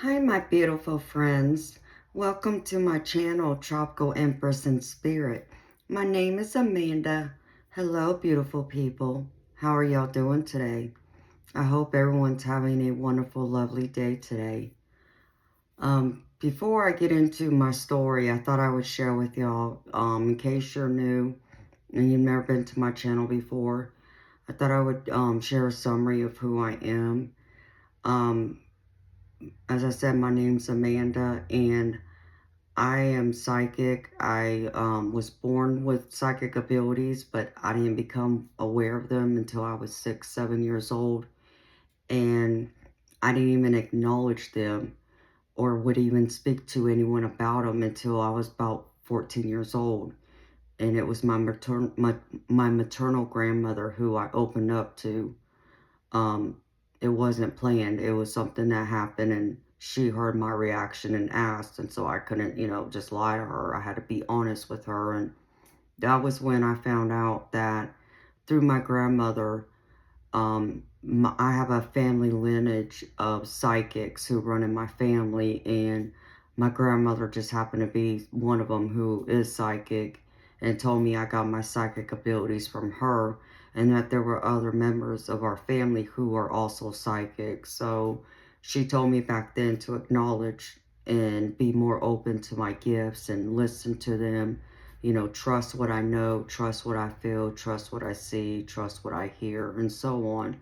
Hi, my beautiful friends. Welcome to my channel, Tropical Empress in Spirit. My name is Amanda. Hello, beautiful people. How are y'all doing today? I hope everyone's having a wonderful, lovely day today. Before I get into my story, I thought I would share with y'all, in case you're new and you've never been to my channel before, I thought I would share a summary of who I am. Um, as I said, my name's Amanda, and I am psychic. I was born with psychic abilities, but I didn't become aware of them until I was 6, 7 years old. And I didn't even acknowledge them or would even speak to anyone about them until I was about 14 years old. And it was my maternal grandmother who I opened up to. Um, it wasn't planned. It was something that happened, and she heard my reaction and asked, and so I couldn't, just lie to her. I had to be honest with her, and that was when I found out that through my grandmother, I have a family lineage of psychics who run in my family, and my grandmother just happened to be one of them who is psychic, and told me I got my psychic abilities from her, and that there were other members of our family who are also psychic. So she told me back then to acknowledge and be more open to my gifts and listen to them. Trust what I know, trust what I feel, trust what I see, trust what I hear, and so on.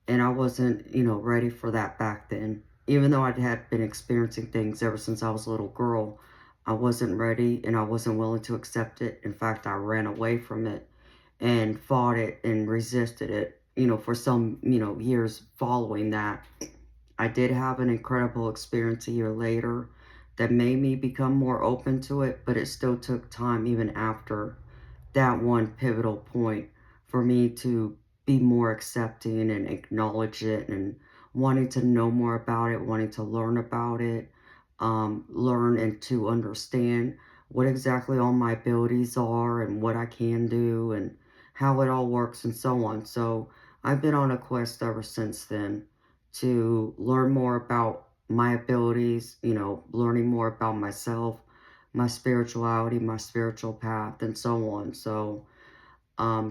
And I wasn't, ready for that back then. Even though I had been experiencing things ever since I was a little girl, I wasn't ready and I wasn't willing to accept it. In fact, I ran away from it and fought it and resisted it, for some, years following that. I did have an incredible experience a year later that made me become more open to it, but it still took time even after that one pivotal point for me to be more accepting and acknowledge it and wanting to know more about it, wanting to learn about it, learn and to understand what exactly all my abilities are and what I can do and how it all works and so on. So I've been on a quest ever since then to learn more about my abilities, learning more about myself, my spirituality, my spiritual path, and so on. So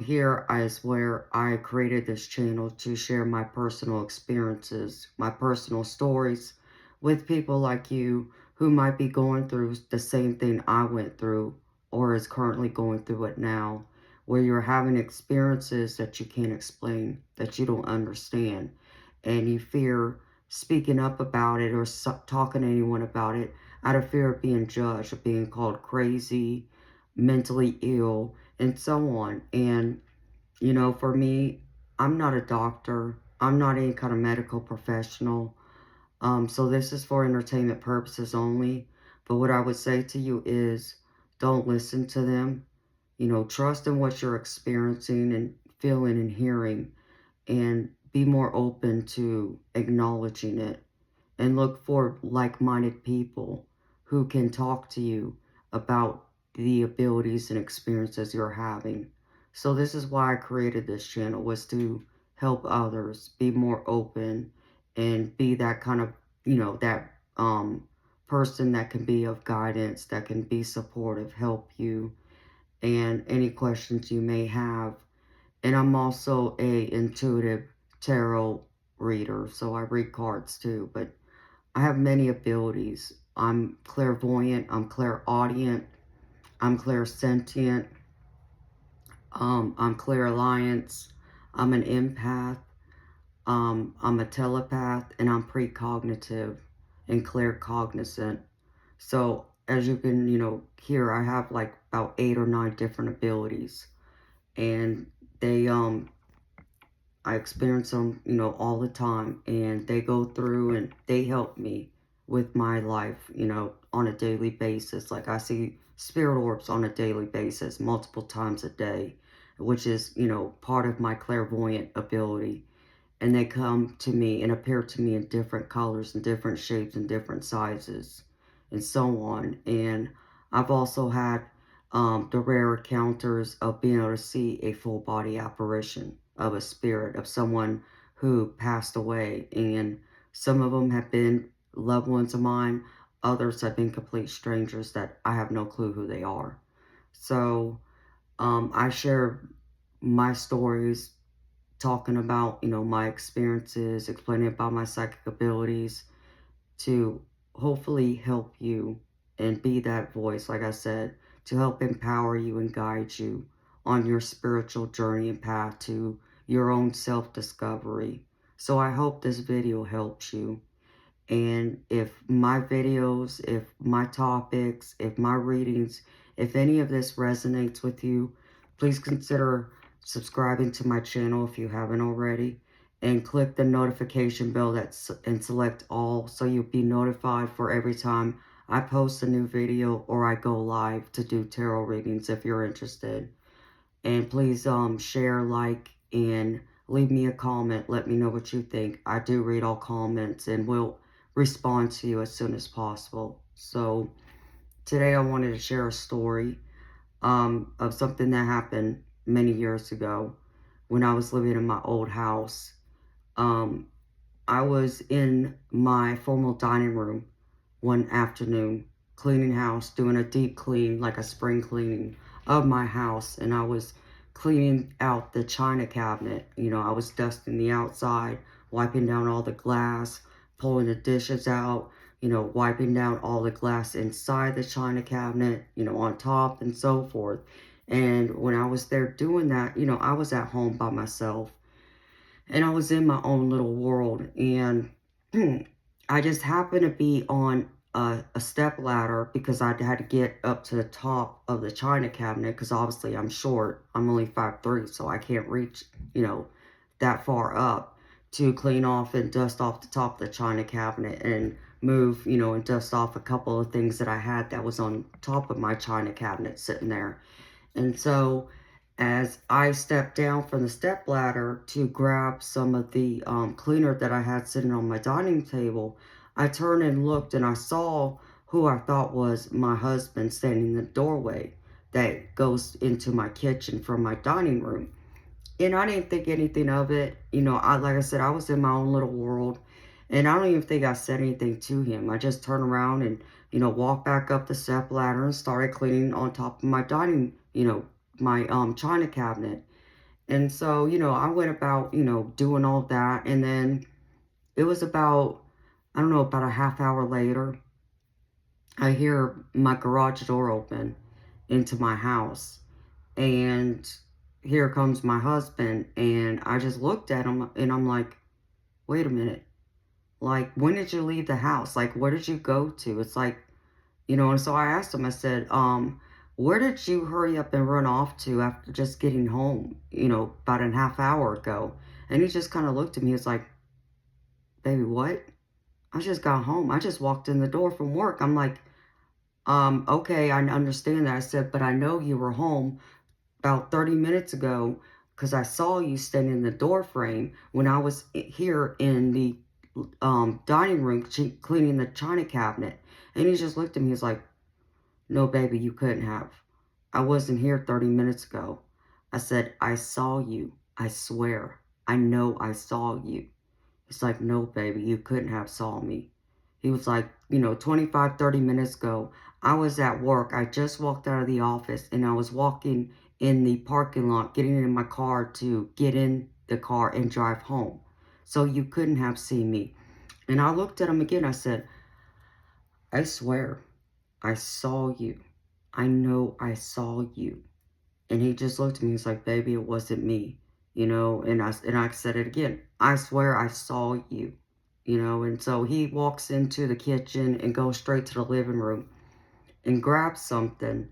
here is where I created this channel to share my personal experiences, my personal stories with people like you who might be going through the same thing I went through or is currently going through it now, where you're having experiences that you can't explain, that you don't understand, and you fear speaking up about it or talking to anyone about it out of fear of being judged, of being called crazy, mentally ill, and so on. And, for me, I'm not a doctor. I'm not any kind of medical professional. So this is for entertainment purposes only. But what I would say to you is don't listen to them. Trust in what you're experiencing and feeling and hearing, and be more open to acknowledging it, and look for like-minded people who can talk to you about the abilities and experiences you're having. So this is why I created this channel, was to help others be more open and be that kind of, that person that can be of guidance, that can be supportive, help you, and any questions you may have. And I'm also a intuitive tarot reader, so I read cards too, but I have many abilities. I'm clairvoyant, I'm clairaudient, I'm clairsentient, I'm clairalliance, I'm an empath, I'm a telepath, and I'm precognitive and claircognizant. So as you can, hear, I have like about 8 or 9 different abilities. And they, I experience them, all the time, and they go through and they help me with my life, on a daily basis. Like I see spirit orbs on a daily basis, multiple times a day, which is, part of my clairvoyant ability. And they come to me and appear to me in different colors and different shapes and different sizes and so on. And I've also had the rare encounters of being able to see a full body apparition of a spirit of someone who passed away. And some of them have been loved ones of mine. Others have been complete strangers that I have no clue who they are. So I share my stories, talking about, my experiences, explaining about my psychic abilities to hopefully help you and be that voice, like I said, to help empower you and guide you on your spiritual journey and path to your own self-discovery. So I hope this video helps you. And if my videos, if my topics, if my readings, if any of this resonates with you, please consider subscribing to my channel if you haven't already. And click the notification bell and select all so you'll be notified for every time I post a new video or I go live to do tarot readings if you're interested. And please share, like, and leave me a comment. Let me know what you think. I do read all comments and will respond to you as soon as possible. So today I wanted to share a story of something that happened many years ago when I was living in my old house. Um, I was in my formal dining room one afternoon, cleaning house, doing a deep clean, like a spring cleaning of my house. And I was cleaning out the china cabinet. I was dusting the outside, wiping down all the glass, pulling the dishes out, wiping down all the glass inside the china cabinet, on top and so forth. And when I was there doing that, I was at home by myself. And I was in my own little world. And I just happened to be on a step ladder because I had to get up to the top of the china cabinet because obviously I'm short. I'm only 5'3", so I can't reach, that far up to clean off and dust off the top of the china cabinet and move, and dust off a couple of things that I had that was on top of my china cabinet sitting there. And so as I stepped down from the step ladder to grab some of the cleaner that I had sitting on my dining table, I turned and looked and I saw who I thought was my husband standing in the doorway that goes into my kitchen from my dining room. And I didn't think anything of it. Like I said, I was in my own little world. And I don't even think I said anything to him. I just turned around and, walked back up the step ladder and started cleaning on top of my dining, my china cabinet. And so, I went about, doing all that. And then it was about, I don't know, about a half hour later, I hear my garage door open into my house. And here comes my husband. And I just looked at him and I'm like, wait a minute. Like, when did you leave the house? Like, where did you go to? It's like, and so I asked him, I said, where did you hurry up and run off to after just getting home, about a half hour ago? And he just kind of looked at me. He's like, baby, what? I just got home. I just walked in the door from work. I'm like, okay, I understand that. I said, but I know you were home about 30 minutes ago because I saw you standing in the door frame when I was here in the dining room cleaning the china cabinet. And he just looked at me. He's like, no, baby, you couldn't have. I wasn't here 30 minutes ago. I said, I saw you. I swear. I know I saw you. He's like, no, baby, you couldn't have saw me. He was like, 25, 30 minutes ago, I was at work. I just walked out of the office and I was walking in the parking lot, getting in my car to get in the car and drive home. So you couldn't have seen me. And I looked at him again. I said, I swear, I saw you. I know I saw you. And he just looked at me. He's like, baby, it wasn't me. And I said it again. I swear I saw you. And so he walks into the kitchen and goes straight to the living room and grabs something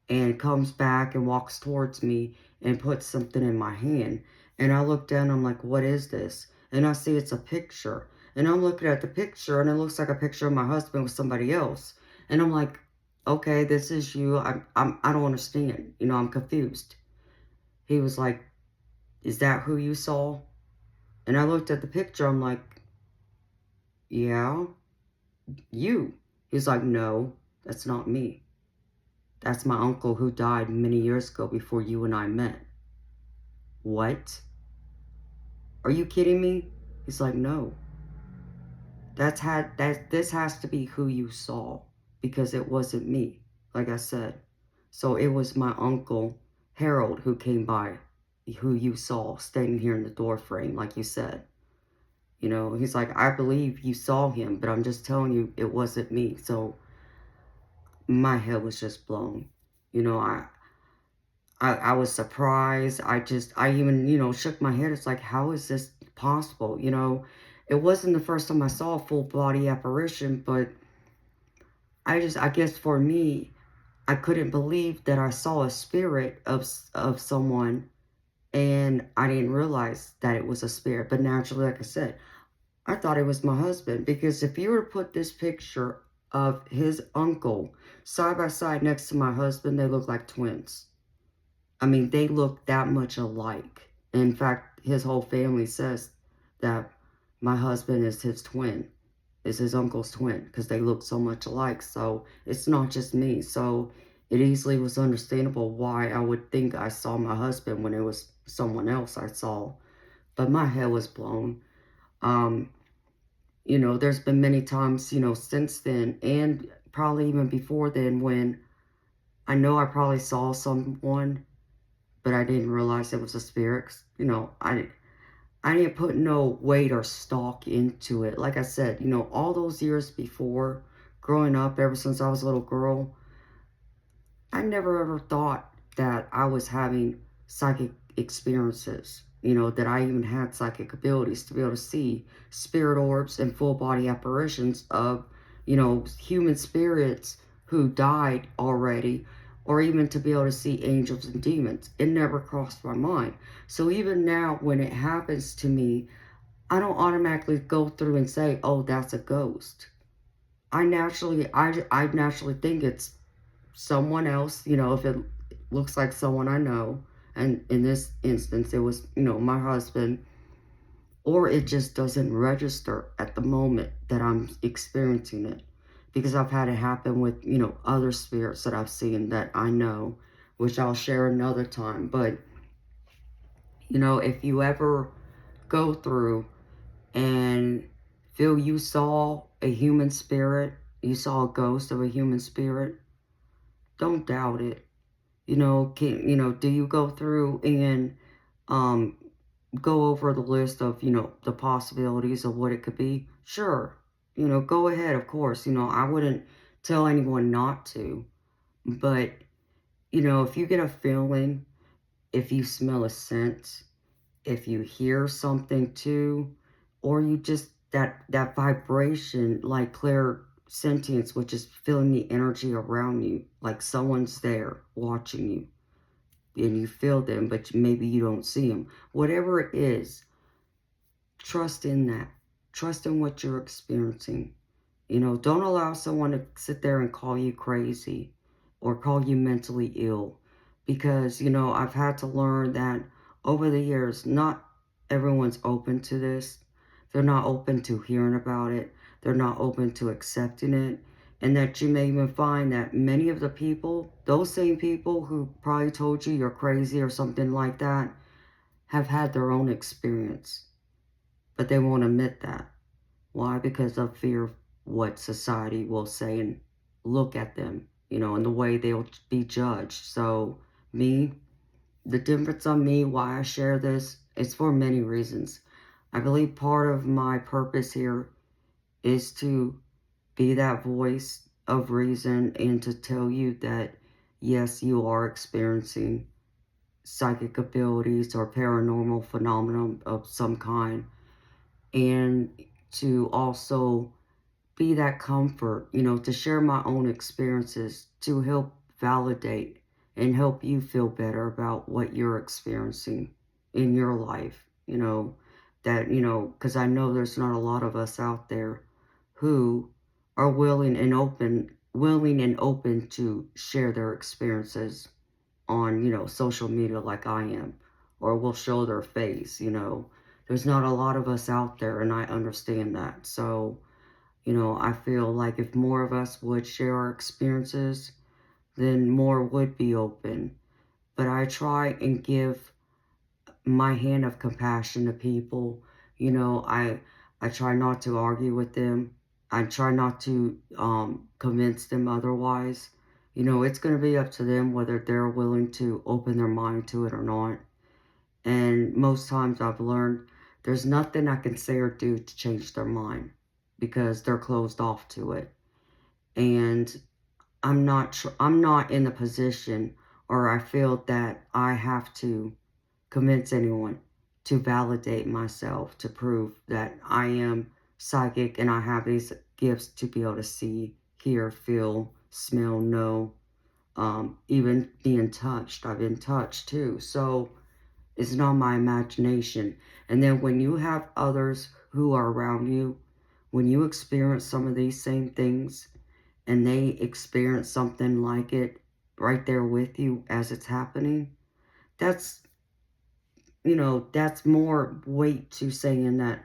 and comes back and walks towards me and puts something in my hand. And I look down, I'm like, what is this? And I see it's a picture. And I'm looking at the picture and it looks like a picture of my husband with somebody else. And I'm like, okay, this is you. I don't understand. I'm confused. He was like, is that who you saw? And I looked at the picture. I'm like, yeah, you. He's like, no, that's not me. That's my uncle who died many years ago before you and I met. What? Are you kidding me? He's like, no. this has to be who you saw, because it wasn't me, like I said. So it was my uncle Harold who came by, who you saw standing here in the door frame, like you said. You know, he's like, I believe you saw him, but I'm just telling you it wasn't me. So my head was just blown. You know, I was surprised. I even, shook my head. It's like, how is this possible? You know, it wasn't the first time I saw a full body apparition, but I guess for me, I couldn't believe that I saw a spirit of someone, and I didn't realize that it was a spirit. But naturally, like I said, I thought it was my husband, because if you were to put this picture of his uncle side by side next to my husband, they look like twins. I mean, they look that much alike. In fact, his whole family says that my husband is his twin, is his uncle's twin, because they look so much alike. So it's not just me. So it easily was understandable why I would think I saw my husband when it was someone else I saw. But my head was blown. Um, there's been many times, since then, and probably even before then, when I know I probably saw someone, but I didn't realize it was a spirit. 'Cause, I didn't put no weight or stock into it. Like I said, all those years before, growing up, ever since I was a little girl, I never ever thought that I was having psychic experiences. That I even had psychic abilities to be able to see spirit orbs and full body apparitions of, human spirits who died already, or even to be able to see angels and demons. It never crossed my mind. So even now, when it happens to me, I don't automatically go through and say, oh, that's a ghost. I naturally think it's someone else, if it looks like someone I know, and in this instance, it was, my husband, or it just doesn't register at the moment that I'm experiencing it. Because I've had it happen with, other spirits that I've seen that I know, which I'll share another time. But, if you ever go through and feel you saw a human spirit, you saw a ghost of a human spirit, don't doubt it. Do you go through and um go over the list of, the possibilities of what it could be? Sure. Go ahead, of course. I wouldn't tell anyone not to. But, if you get a feeling, if you smell a scent, if you hear something too, or you just that vibration, like clear sentience, which is feeling the energy around you, like someone's there watching you, and you feel them, but maybe you don't see them. Whatever it is, trust in that. Trust in what you're experiencing. Don't allow someone to sit there and call you crazy or call you mentally ill. Because, I've had to learn that over the years, not everyone's open to this. They're not open to hearing about it. They're not open to accepting it. And that you may even find that many of the people, those same people who probably told you you're crazy or something like that, have had their own experience. But they won't admit that. Why? Because of fear of what society will say and look at them, and the way they'll be judged. So, the difference on me, why I share this, is for many reasons. I believe part of my purpose here is to be that voice of reason and to tell you that, yes, you are experiencing psychic abilities or paranormal phenomenon of some kind, and to also be that comfort, to share my own experiences to help validate and help you feel better about what you're experiencing in your life, because I know there's not a lot of us out there who are willing and open to share their experiences on, social media like I am, or will show their face. There's not a lot of us out there, and I understand that. So, I feel like if more of us would share our experiences, then more would be open. But I try and give my hand of compassion to people. I I try not to argue with them. I try not to convince them otherwise. You know, it's going to be up to them whether they're willing to open their mind to it or not. And most times I've learned there's nothing I can say or do to change their mind because they're closed off to it. And I'm not in a position, or I feel that I have to convince anyone to validate myself, to prove that I am psychic and I have these gifts to be able to see, hear, feel, smell, know, even being touched. I've been touched too. So it's not my imagination. And then when you have others who are around you, when you experience some of these same things and they experience something like it right there with you as it's happening, that's, you know, that's more weight to saying that,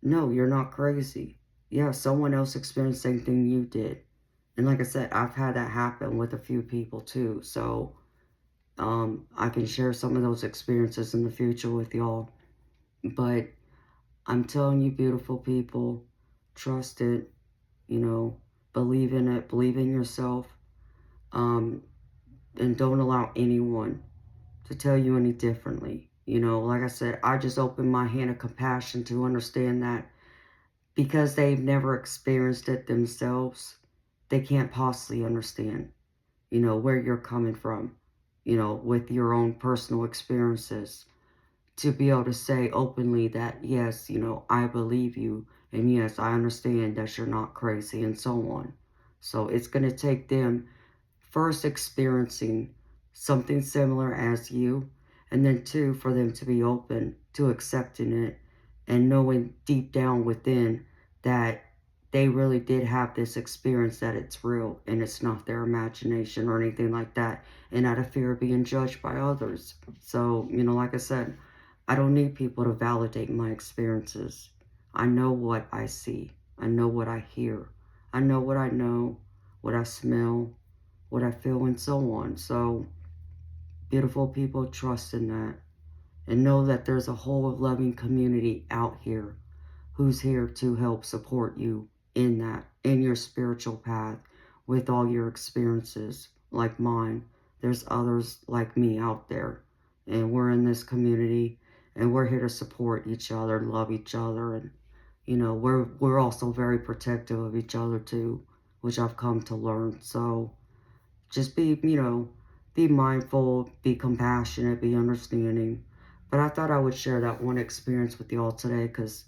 no, you're not crazy. Yeah, someone else experienced the same thing you did. And like I said, I've had that happen with a few people too. So I can share some of those experiences in the future with y'all. But I'm telling you, beautiful people, trust it, you know, believe in it, believe in yourself, and don't allow anyone to tell you any differently. You know, like I said, I just open my hand of compassion to understand that because they've never experienced it themselves, they can't possibly understand, you know, where you're coming from, you know, with your own personal experiences. To be able to say openly that, yes, you know, I believe you, and yes, I understand that you're not crazy, and so on. So it's going to take them first experiencing something similar as you, and then two, for them to be open to accepting it and knowing deep down within that they really did have this experience, that it's real and it's not their imagination or anything like that, and out of fear of being judged by others. So, you know, like I said, I don't need people to validate my experiences. I know what I see. I know what I hear. I know, what I smell, what I feel, and so on. So, beautiful people, trust in that. And know that there's a whole loving community out here who's here to help support you in that, in your spiritual path, with all your experiences like mine. There's others like me out there. And we're in this community, and we're here to support each other, love each other, and you know, we're also very protective of each other too, which I've come to learn. So just be, you know, be mindful, be compassionate, be understanding. But I thought I would share that one experience with y'all today because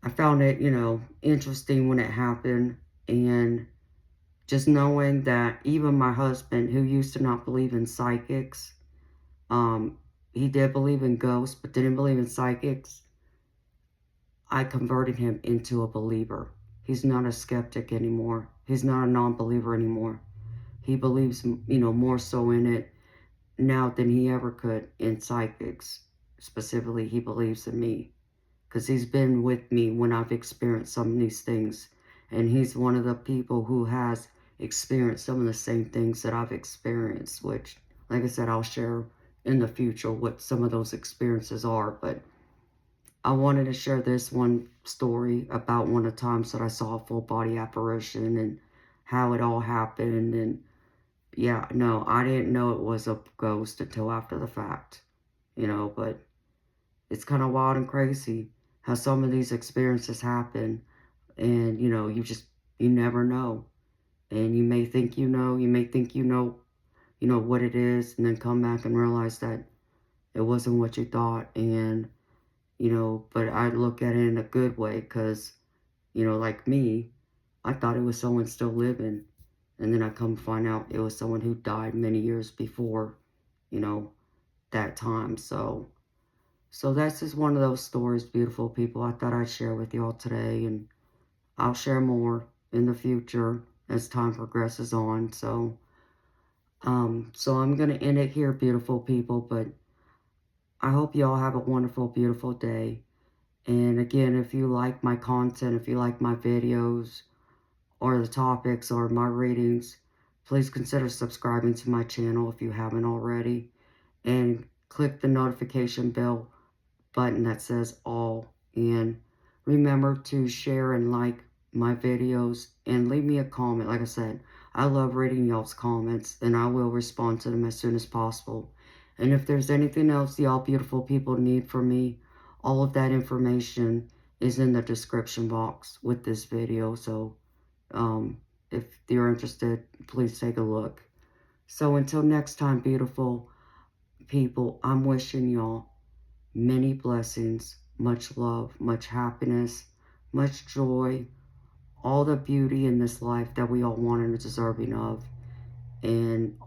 I found it, you know, interesting when it happened. And just knowing that even my husband, who used to not believe in psychics, um, he did believe in ghosts, but didn't believe in psychics. I converted him into a believer. He's not a skeptic anymore. He's not a non-believer anymore. He believes, you know, more so in it now than he ever could in psychics. Specifically, he believes in me because he's been with me when I've experienced some of these things. And he's one of the people who has experienced some of the same things that I've experienced, which, like I said, I'll share in the future what some of those experiences are. But I wanted to share this one story about one of the times that I saw a full body apparition and how it all happened. And yeah, no, I didn't know it was a ghost until after the fact, you know, but it's kind of wild and crazy how some of these experiences happen. And, you know, you never know. And you may think you may think you know what it is, and then come back and realize that it wasn't what you thought. And, you know, but I look at it in a good way because, you know, like me, I thought it was someone still living. And then I come find out it was someone who died many years before, you know, that time. So that's just one of those stories, beautiful people, I thought I'd share with y'all today. And I'll share more in the future as time progresses on. So I'm going to end it here, beautiful people. But I hope y'all have a wonderful, beautiful day. And again, if you like my content, if you like my videos, or the topics, or my readings, please consider subscribing to my channel if you haven't already. And click the notification bell button that says all. And Remember to share and like my videos and leave me a comment. Like I said, I love reading y'all's comments and I will respond to them as soon as possible. And if there's anything else y'all beautiful people need from me, all of that information is in the description box with this video. So if you're interested, please take a look. So until next time, beautiful people, I'm wishing y'all many blessings, much love, much happiness, much joy, all the beauty in this life that we all want and are deserving of, and,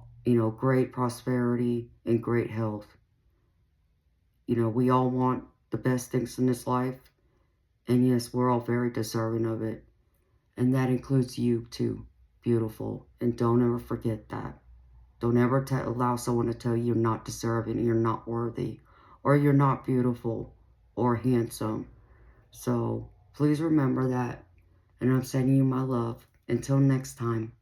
great prosperity and great health. We all want the best things in this life, and yes, we're all very deserving of it, and that includes you too, beautiful, and don't ever forget that. Don't ever allow someone to tell you you're not deserving, you're not worthy, or you're not beautiful or handsome. So please remember that. And I'm sending you my love. Until next time.